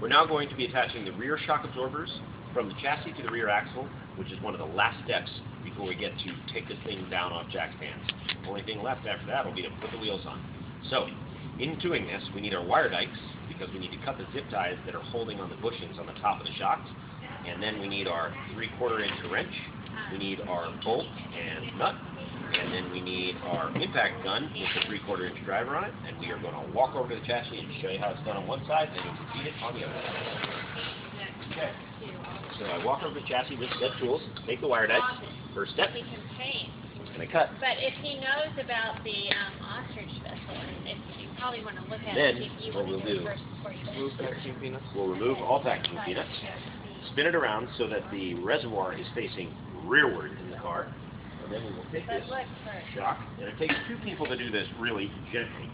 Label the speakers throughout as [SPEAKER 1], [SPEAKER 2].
[SPEAKER 1] We're now going to be attaching the rear shock absorbers from the chassis to the rear axle, which is one of the last steps before we get to take this thing down off Jack's hands. The only thing left after that will be to put the wheels on. So, in doing this, we need our wire dikes, because we need to cut the zip ties that are holding on the bushings on the top of the shocks. And then we need our 3/4 inch wrench, we need our bolt and nut, and then we need our impact gun with the 3/4 inch driver on it, and we are going to walk over to the chassis and show you how it's done on one side, and you can see it on the other side. Okay. So I walk over to the chassis with said tools, take the wire dikes, first step,
[SPEAKER 2] He can paint.
[SPEAKER 1] and I cut.
[SPEAKER 2] But if he knows about the ostrich vessel, and you probably want to look at
[SPEAKER 1] Then,
[SPEAKER 2] it if you
[SPEAKER 1] what
[SPEAKER 2] want to
[SPEAKER 1] we'll
[SPEAKER 2] do it
[SPEAKER 1] do-
[SPEAKER 2] first before you
[SPEAKER 3] Remove packaging peanuts.
[SPEAKER 1] We'll remove all packaging peanuts, spin it around so that the reservoir is facing rearward in the car, and then we will take
[SPEAKER 2] But
[SPEAKER 1] this
[SPEAKER 2] look first.
[SPEAKER 1] shock, and it takes two people to do this really gently.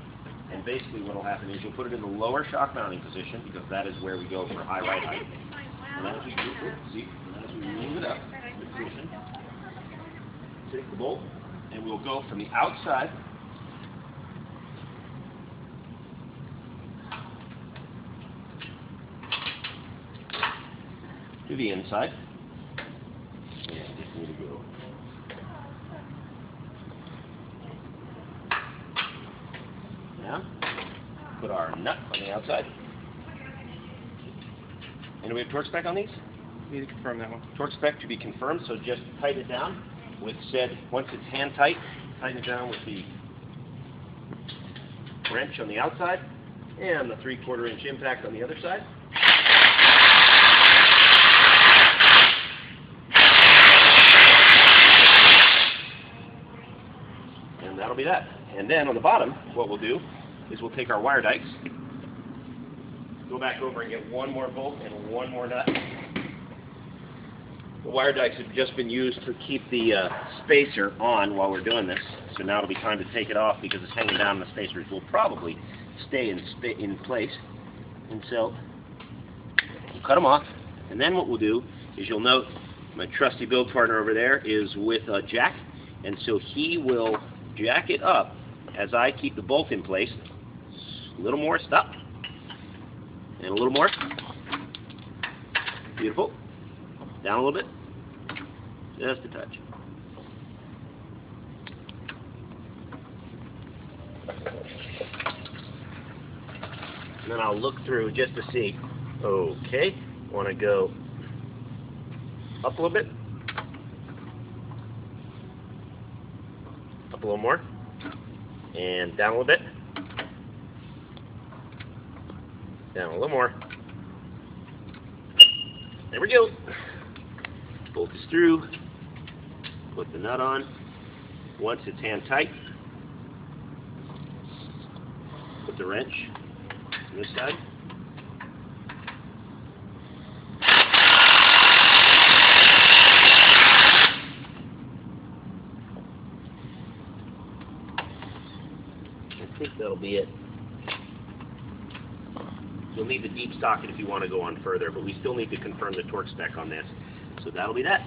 [SPEAKER 1] And basically what will happen is you'll put it in the lower shock mounting position, because that is where we go for high ride height. And as we move it up, the position, take the bolt, and we'll go from the outside to the inside. And just need to go. Now, put our nut on the outside. And do we have torque spec on these?
[SPEAKER 3] Need to confirm that one.
[SPEAKER 1] Torque spec to be confirmed, so just tighten it down with said, once it's hand tight, tighten it down with the wrench on the outside and the 3/4 inch impact on the other side. And that'll be that. And then on the bottom, what we'll do is we'll take our wire dikes, go back over and get one more bolt and one more nut. The wire dikes have just been used to keep the spacer on while we're doing this. So now it'll be time to take it off because it's hanging down. The spacers will probably stay in place. And so we'll cut them off. And then what we'll do is you'll note my trusty build partner over there is with Jack. And so he will jack it up as I keep the bolt in place. A little more, stop. And a little more. Beautiful. Down a little bit. Just a touch. And then I'll look through just to see. Okay. Want to go up a little bit. Up a little more. And down a little bit. Down a little more. There we go. Bolt is through. Put the nut on. Once it's hand tight, put the wrench on this side. I think that'll be it. You'll need the deep socket if you want to go on further, but we still need to confirm the torque spec on this. So that'll be that.